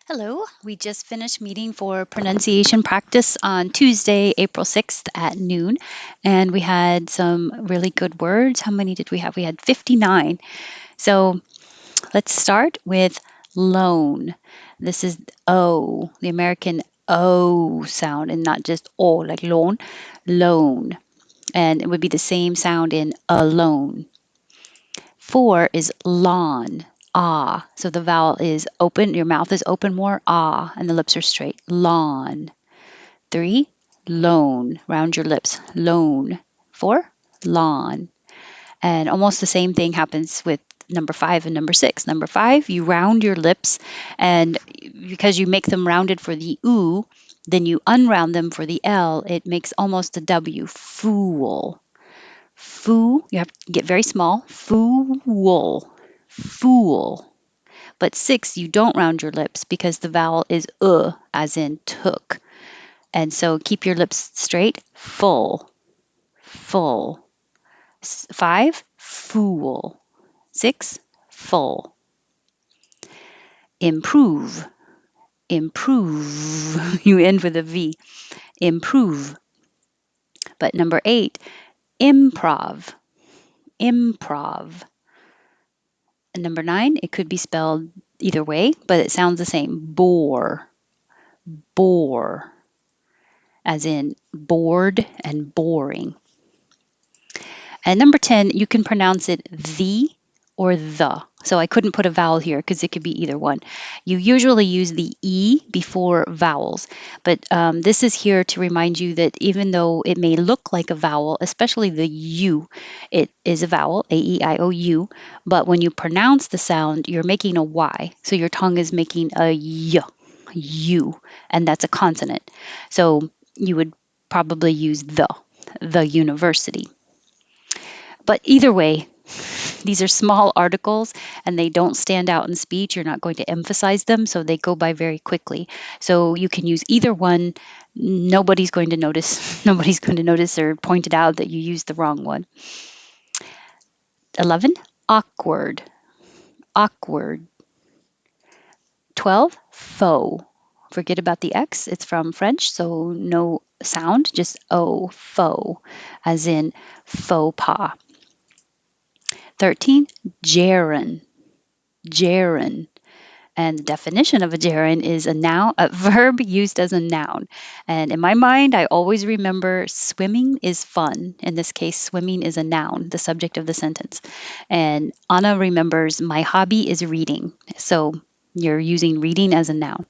Hello, we just finished meeting for pronunciation practice on Tuesday, April 6th at noon, and we had some really good words. How many did we have? We had 59. So let's start with loan. This is O, the American O sound, and not just O, like loan, loan. And it would be the same sound in alone. 4 is lawn, ah. So the vowel is open, your mouth is open more, ah, and the lips are straight. Lawn. 3, loan. Round your lips. Loan. 4, lawn. And almost the same thing happens with number 5 and number 6. Number 5, you round your lips, and because you make them rounded for the oo, then you unround them for the L, it makes almost a W. Fool. Foo, you have to get very small. Fool. Fool. But 6, you don't round your lips because the vowel is as in took. And so keep your lips straight. Full. Full. 5, fool. 6, full. Improve. Improve. You end with a V. Improve. But number 8, improv. Improv. And number 9, it could be spelled either way, but it sounds the same. Bore. Bore. As in bored and boring. And number 10, you can pronounce it the or the. So I couldn't put a vowel here because it could be either one. You usually use the E before vowels, but this is here to remind you that even though it may look like a vowel, especially the U, it is a vowel, A-E-I-O-U, but when you pronounce the sound, you're making a Y. So your tongue is making a Y, U, and that's a consonant. So you would probably use the university. But either way, these are small articles and they don't stand out in speech. You're not going to emphasize them, so they go by very quickly. So you can use either one. Nobody's going to notice. Nobody's going to notice or point it out that you used the wrong one. 11, awkward. Awkward. 12, faux. Forget about the X. It's from French, so no sound, just O, faux, as in faux pas. 13, gerund. Gerund. And the definition of a gerund is a noun, a verb used as a noun. And in my mind, I always remember swimming is fun. In this case, swimming is a noun, the subject of the sentence. And Anna remembers my hobby is reading. So you're using reading as a noun.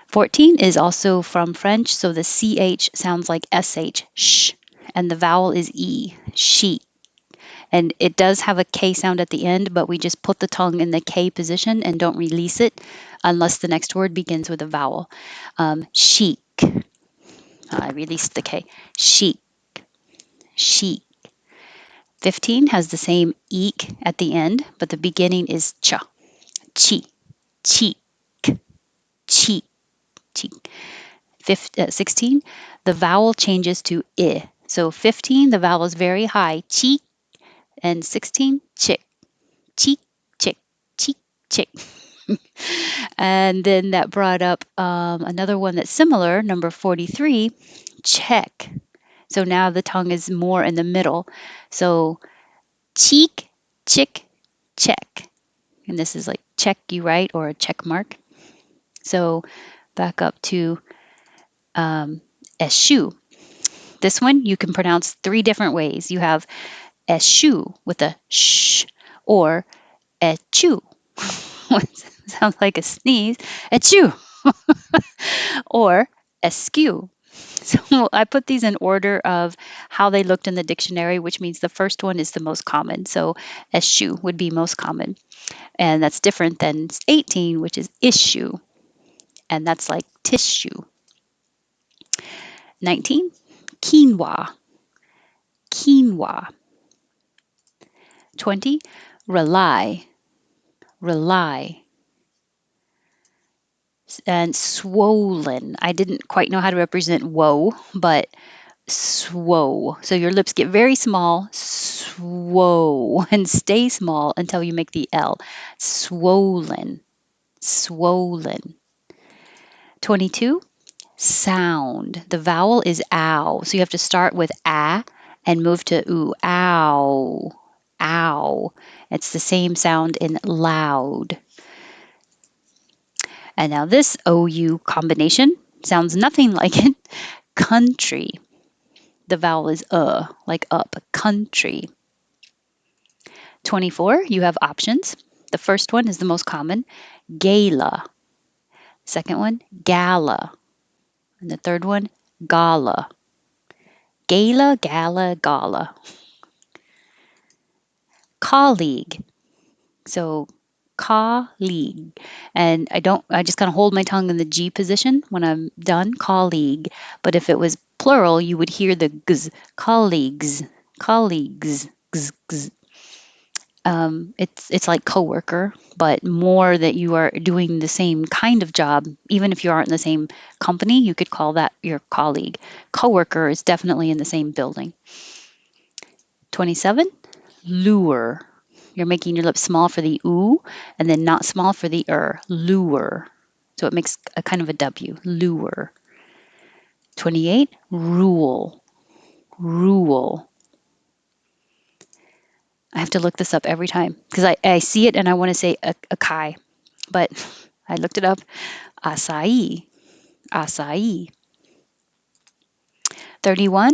14 is also from French, so the CH sounds like SH, sh, and the vowel is E, she. And it does have a K sound at the end, but we just put the tongue in the K position and don't release it unless the next word begins with a vowel. Chic. I released the K. Chic. Chic. 15 has the same eek at the end, but the beginning is cha. Chi. Cheek. Cheek. Cheek. 16, the vowel changes to I. So 15, the vowel is very high, cheek, and 16, chick. Cheek, chick, cheek, chick. And then that brought up another one that's similar, number 43, check. So now the tongue is more in the middle. So cheek, chick, check. And this is like check you right or a check mark. So back up to eschew. This one you can pronounce 3 different ways. You have eschew with a sh or echew. Sounds like a sneeze. Echew. Or askew. So I put these in order of how they looked in the dictionary, which means the first one is the most common. So eschew would be most common. And that's different than 18, which is issue. And that's like tissue. 19, quinoa. Quinoa. 20, rely. Rely. And swollen. I didn't quite know how to represent woe, but swow. So your lips get very small, swow, and stay small until you make the L. Swollen. swollen. 22, sound. The vowel is ow. So you have to start with a and move to oo. Ow. Ow. It's the same sound in loud. And now this OU combination sounds nothing like it. Country. The vowel is like up. Country. 24, you have options. The first one is the most common, gala. Second one, gala. And the third one, gala. Gala, gala, gala. Colleague. So colleague. And I just kind of hold my tongue in the G position when I'm done, colleague. But if it was plural, you would hear the gz, colleagues, colleagues, gz, gz. It's like coworker, but more that you are doing the same kind of job. Even if you aren't in the same company, you could call that your colleague. Coworker is definitely in the same building. 27, lure. You're making your lips small for the oo and then not small for the lure. So it makes a kind of a W, lure. 28, rule, rule. I have to look this up every time because I see it and I want to say acai, but I looked it up. Acai, acai. 31,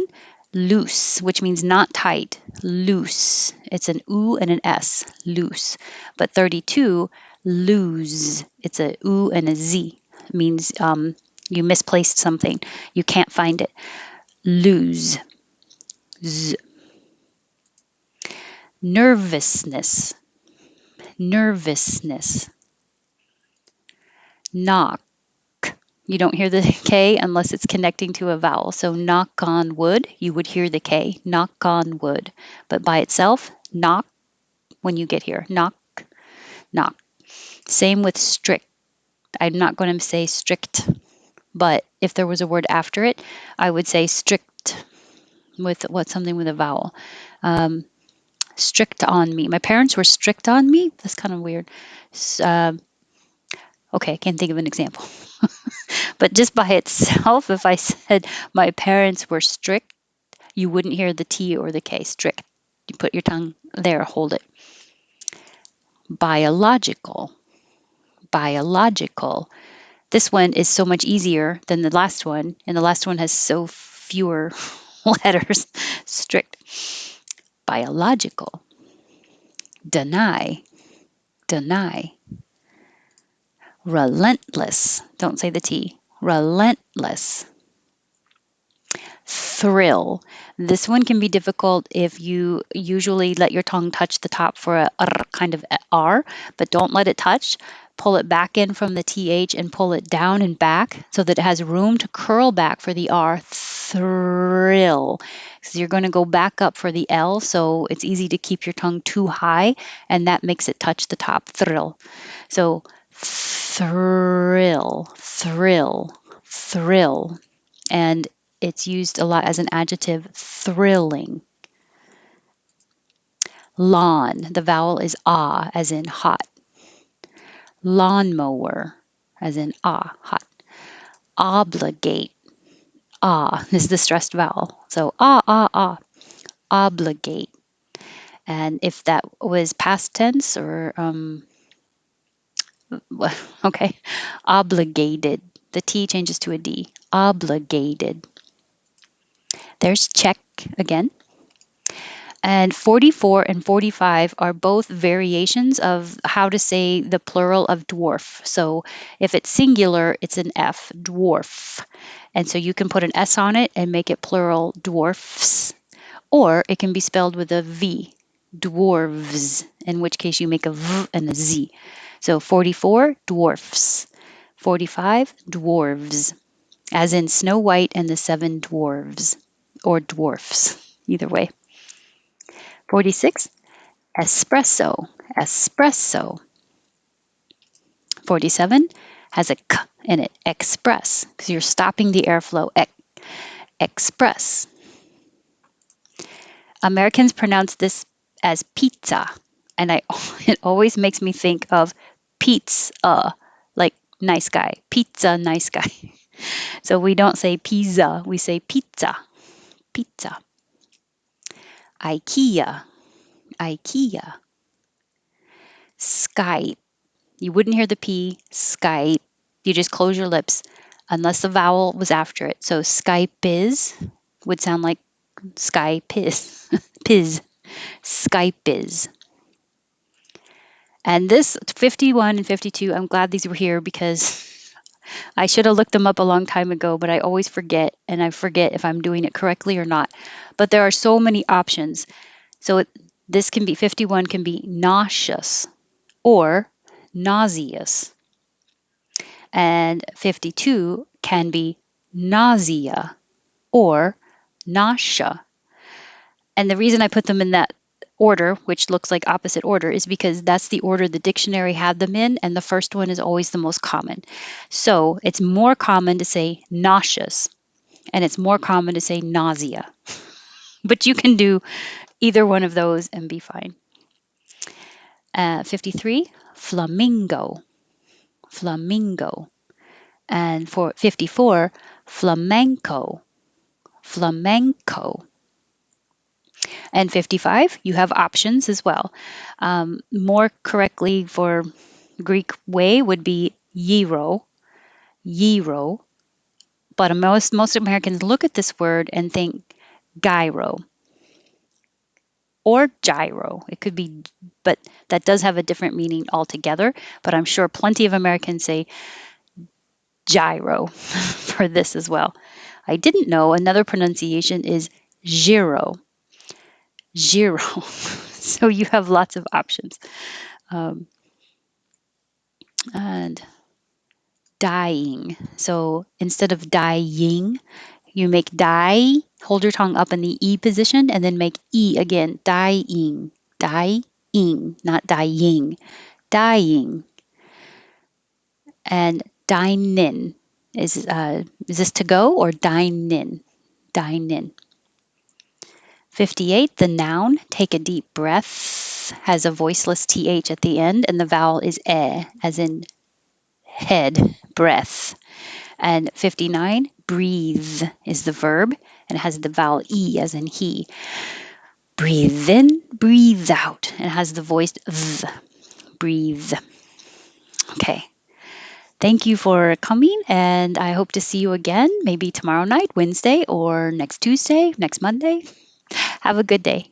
loose, which means not tight, loose. It's an oo and an s, loose. But 32, lose. It's a oo and a z. It means you misplaced something. You can't find it. Lose. Z. Nervousness. Nervousness. Knock. You don't hear the K unless it's connecting to a vowel. So knock on wood, you would hear the K. Knock on wood. But by itself, knock when you get here. Knock, knock. Same with strict. I'm not going to say strict, but if there was a word after it, I would say strict with something with a vowel. Strict on me. My parents were strict on me. That's kind of weird. Okay, I can't think of an example. But just by itself, if I said my parents were strict, you wouldn't hear the T or the K. Strict. You put your tongue there, hold it. Biological. Biological. This one is so much easier than the last one, and the last one has so fewer letters. Strict. Biological. Deny. Deny. Relentless. Don't say the T. Relentless. Thrill. This one can be difficult if you usually let your tongue touch the top for a R kind of R, but don't let it touch. Pull it back in from the TH and pull it down and back so that it has room to curl back for the R. Thrill. So you're going to go back up for the L, so it's easy to keep your tongue too high, and that makes it touch the top. Thrill. So thrill, thrill, thrill. And it's used a lot as an adjective, thrilling. Lawn, the vowel is ah, as in hot. Lawnmower, as in hot. Obligate, is the stressed vowel. So obligate. And if that was past tense or, okay, obligated. The T changes to a D. Obligated. There's check again. And 44 and 45 are both variations of how to say the plural of dwarf. So if it's singular, it's an F, dwarf. And so you can put an S on it and make it plural dwarfs. Or it can be spelled with a V, dwarves, in which case you make a V and a Z. So 44, dwarfs. 45, dwarves, as in Snow White and the Seven Dwarves, or dwarfs, either way. 46, espresso, espresso. 47 has a k in it, express, because you're stopping the airflow, express. Americans pronounce this as pizza, and it always makes me think of pizza, nice guy. Pizza, nice guy. So we don't say pizza, we say pizza. Pizza. IKEA. IKEA. Skype. You wouldn't hear the P. Skype. You just close your lips unless the vowel was after it. So Skype is would sound like sky piss. Piz. Skype is. And this 51 and 52, I'm glad these were here because I should have looked them up a long time ago, but I always forget, and I forget if I'm doing it correctly or not. But there are so many options. So this can be 51 can be nauseous or nauseous, and 52 can be nausea or nausea. And the reason I put them in that order, which looks like opposite order, is because that's the order the dictionary had them in, and the first one is always the most common. So it's more common to say nauseous, and it's more common to say nausea. But you can do either one of those and be fine. 53, flamingo, flamingo. And for 54, flamenco, flamenco. And 55, you have options as well. More correctly for Greek way would be gyro, gyro. But most Americans look at this word and think gyro or gyro. It could be, but that does have a different meaning altogether. But I'm sure plenty of Americans say gyro for this as well. I didn't know another pronunciation is gyro, gyro. So you have lots of options. Um, and dying. So instead of dying, you make die, hold your tongue up in the E position, and then make E again. Dying, dying, not dying, dying. And dine in is this to go or dine in? Dine in. 58, the noun, take a deep breath, has a voiceless th at the end, and the vowel is e, as in head, breath. And 59, breathe is the verb, and it has the vowel e as in he. Breathe in, breathe out, and it has the voiced th, breathe. Okay. Thank you for coming, and I hope to see you again, maybe tomorrow night, Wednesday, or next Tuesday, next Monday. Have a good day.